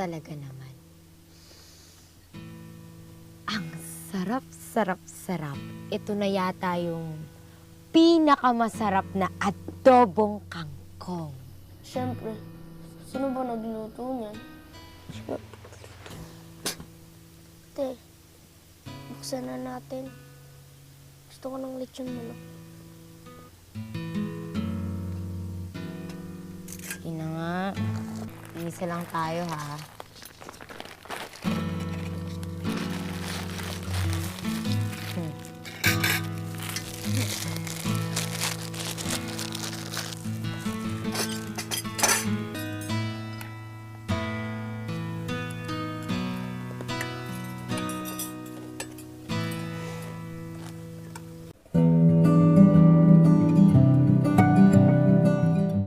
talaga naman. Ang sarap-sarap-sarap. Ito na yata yung pinakamasarap na adobong kangkong. Siyempre, sino ba nagluto niyan? Te, buksan na natin. Gusto ko ng lechon manok. Sige na nga. Isa lang tayo, ha?